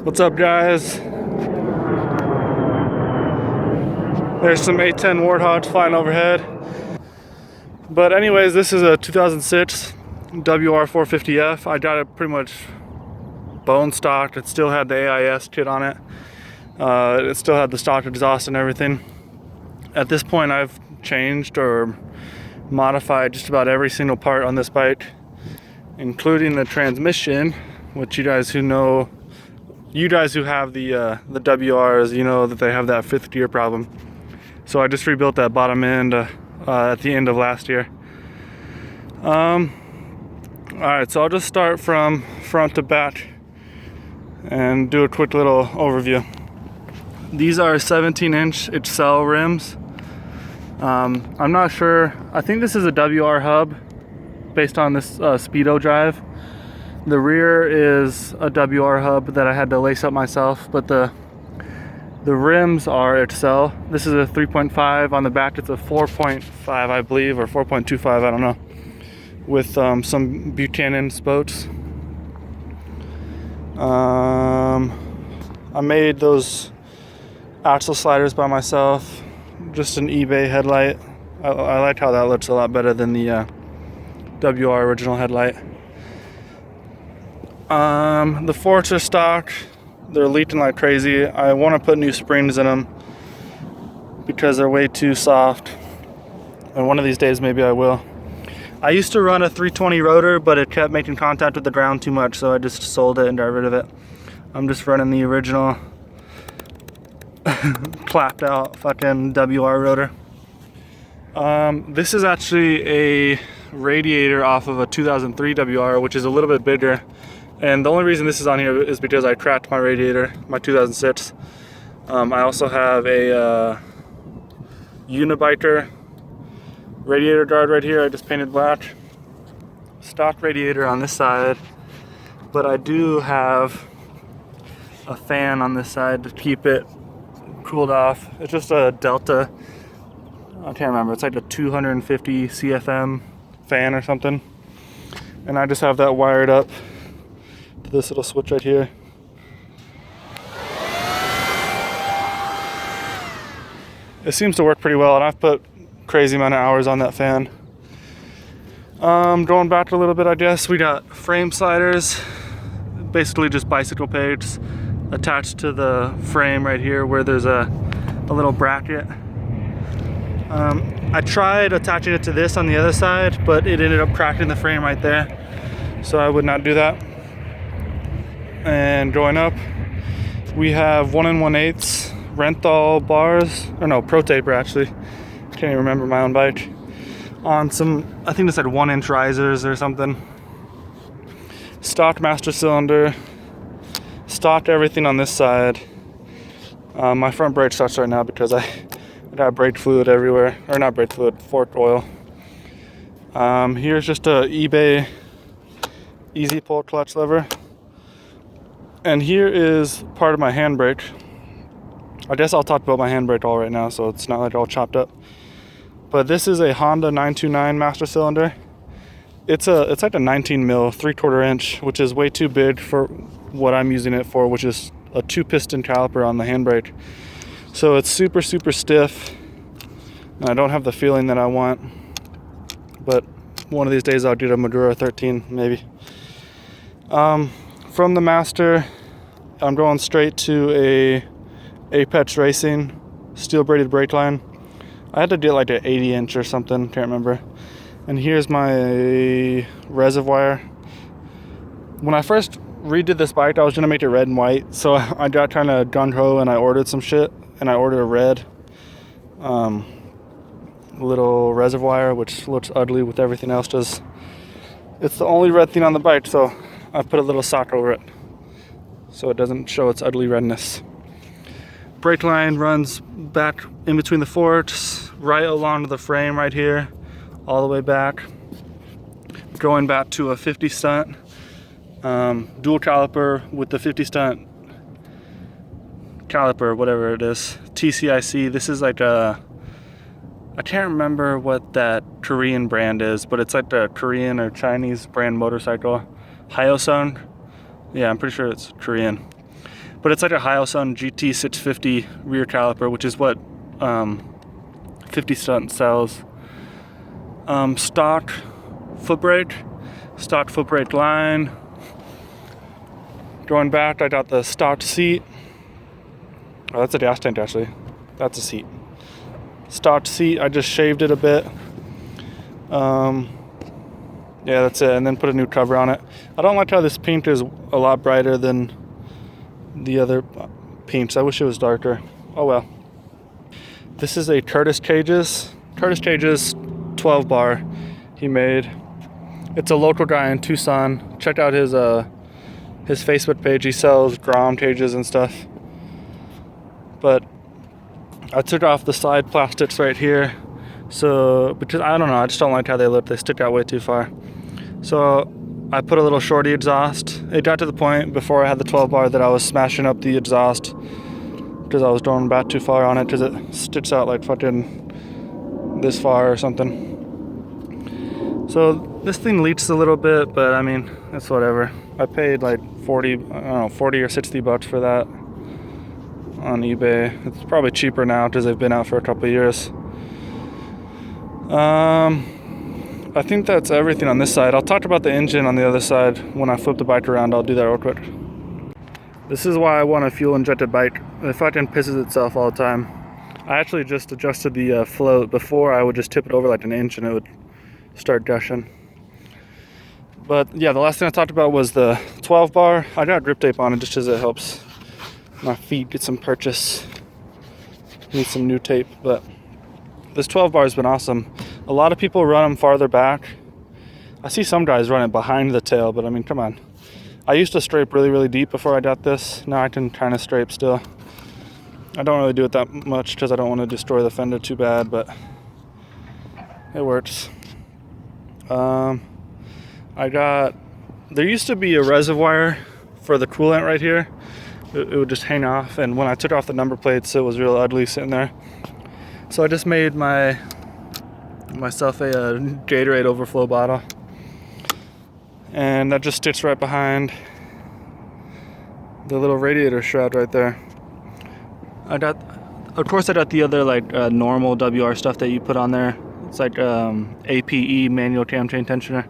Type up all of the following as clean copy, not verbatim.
What's up, guys? There's some 810 warthogs flying overhead. But anyways, this is a 2006 WR450F. I got it pretty much bone stock. It still had the AIS kit on it. It still had the stock exhaust and everything. At this point, I've changed or modified just about every single part on this bike, including the transmission, which you guys who know, you guys who have the WRs, you know that they have that fifth gear problem. So I just rebuilt that bottom end at the end of last year. Alright, so I'll just start from front to back and do a quick little overview. These are 17-inch Excel rims. I'm not sure, I think this is a WR hub based on this Speedo drive. The rear is a WR hub that I had to lace up myself, but the rims are Excel. This is a 3.5. On the back it's a 4.5, I believe, or 4.25, I don't know, with some Buchanan spokes. I made those axle sliders by myself, just an eBay headlight. I like how that looks a lot better than the WR original headlight. The forks are stock. They're leaking like crazy. I want to put new springs in them because they're way too soft, and one of these days maybe I will. I used to run a 320 rotor, but it kept making contact with the ground too much, so I just sold it and got rid of it. I'm just running the original clapped out fucking WR rotor. This is actually a Radiator off of a 2003 WR, which is a little bit bigger. And the only reason this is on here is because I cracked my Radiator, my 2006. I also have a Unibiker radiator guard right here. I just painted black. Stock radiator on this side, but I do have a fan on this side to keep it cooled off. It's just a Delta, I can't remember, it's like a 250 CFM fan or something. And I just have that wired up to this little switch right here. It seems to work pretty well, and I've put crazy amount of hours on that fan. Going back a little bit, I guess, we got frame sliders, basically just bicycle pegs attached to the frame right here where there's a little bracket. I tried attaching it to this on the other side, but it ended up cracking the frame right there, so I would not do that. And going up, we have 1 1/8 Renthal bars, or no, Pro Taper actually. Can't even remember my own bike. On some, I think this had 1-inch risers or something. Stock master cylinder. Stock everything on this side. My front brake sucks right now because I got brake fluid everywhere, or not brake fluid, fork oil. Here's just a eBay easy pull clutch lever. And here is part of my handbrake. I guess I'll talk about my handbrake all right now, so it's not like all chopped up. But this is a Honda 929 master cylinder. It's like a 19 mil, 3/4 inch, which is way too big for what I'm using it for, which is a 2-piston caliper on the handbrake. So it's super, super stiff. And I don't have the feeling that I want. But one of these days I'll get a Madura 13, maybe. From the master, I'm going straight to a Apex Racing steel braided brake line. I had to get like an 80-inch or something, can't remember. And here's my Reservoir. When I first redid this bike, I was gonna make it red and white, so I got kind of gung-ho and I ordered some shit, and I ordered a red little Reservoir, which looks ugly with everything else. It's the only red thing on the bike, so I put a little sock over it so it doesn't show its ugly redness. Brake line runs back in between the forks, right along to the frame right here, all the way back. Going back to a 50 stunt, dual caliper with the 50 stunt caliper, whatever it is, TCIC. This is like a, I can't remember what that Korean brand is, but it's like the Korean or Chinese brand motorcycle. Hyosung. Yeah, I'm pretty sure it's Korean. but it's like a Sun GT650 rear caliper, which is what 50 Stunt sells. Stock foot brake line. Going back, I got the stock seat. Oh, that's a gas tank actually. That's a seat. Stock seat, I just shaved it a bit. Yeah, that's it, and then put a new cover on it. I don't like how this paint is a lot brighter than the other paints. I wish it was darker. Oh well. This is a Curtis Cages 12 bar he made. It's a local guy in Tucson. Check out his Facebook page. He sells Grom cages and stuff. But I took off the side plastics right here. So, because I don't know, I just don't like how they look. They stick out way too far. So I put a little shorty exhaust. It got to the point before I had the 12 bar that I was smashing up the exhaust because I was going back too far on it, because it sticks out like fucking this far or something. So this thing leaks a little bit, but I mean, it's whatever. I paid like 40 or 60 bucks for that on eBay. It's probably cheaper now because they've been out for a couple of years. I think that's everything on this side. I'll talk about the engine on the other side when I flip the bike around. I'll do that real quick. This is why I want a fuel injected bike. It fucking pisses itself all the time. I actually just adjusted the float. Before I would just tip it over like an inch and it would start gushing. But yeah, the last thing I talked about was the 12 bar. I got grip tape on it just as it helps my feet get some purchase. Need some new tape, but this 12 bar has been awesome. A lot of people run them farther back. I see some guys run it behind the tail, but I mean, come on. I used to scrape really, really deep before I got this. Now I can kind of scrape still. I don't really do it that much because I don't want to destroy the fender too bad, but it works. There used to be a reservoir for the coolant right here. It would just hang off, and when I took off the number plates, it was real ugly sitting there. So I just made myself a Gatorade overflow bottle, and that just sticks right behind the little radiator shroud right there. Of course I got the other like normal WR stuff that you put on there. It's like APE, manual cam chain tensioner.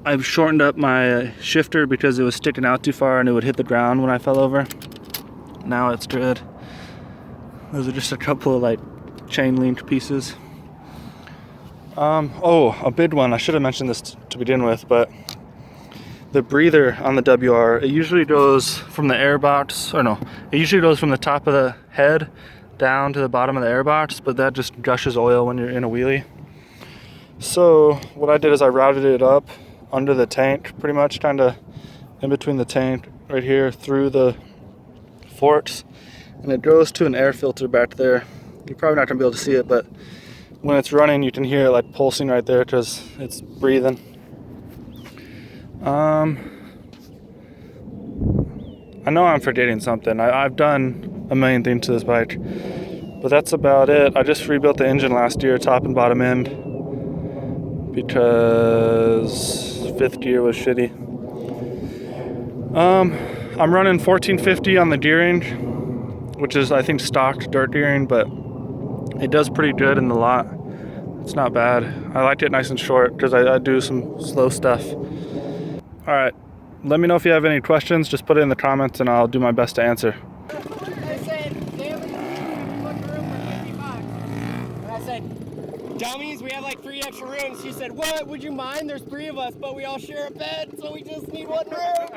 I've shortened up my shifter because it was sticking out too far and it would hit the ground when I fell over. Now it's good. Those are just a couple of like chain link pieces. Oh, a big one. I should have mentioned this to begin with, but the breather on the WR, it usually goes from the air box, or no, it usually goes from the top of the head down to the bottom of the air box, but that just gushes oil when you're in a wheelie. So what I did is I routed it up under the tank, pretty much kind of in between the tank right here through the forks, and it goes to an air filter back there. You're probably not gonna be able to see it, but when it's running you can hear it like pulsing right there because it's breathing. I know I'm forgetting something. I've done a million things to this bike, but that's about it. I just rebuilt the engine last year, top and bottom end, because fifth gear was shitty. I'm running 1450 on the gearing, which is I think stock dirt gearing, but it does pretty good in the lot. It's not bad. I liked it nice and short because I do some slow stuff. All right, let me know if you have any questions. Just put it in the comments and I'll do my best to answer. I said, they have a room for $50. And I said, dummies, we have like 3 extra rooms. She said, what, would you mind? There's 3 of us, but we all share a bed, so we just need 1 room.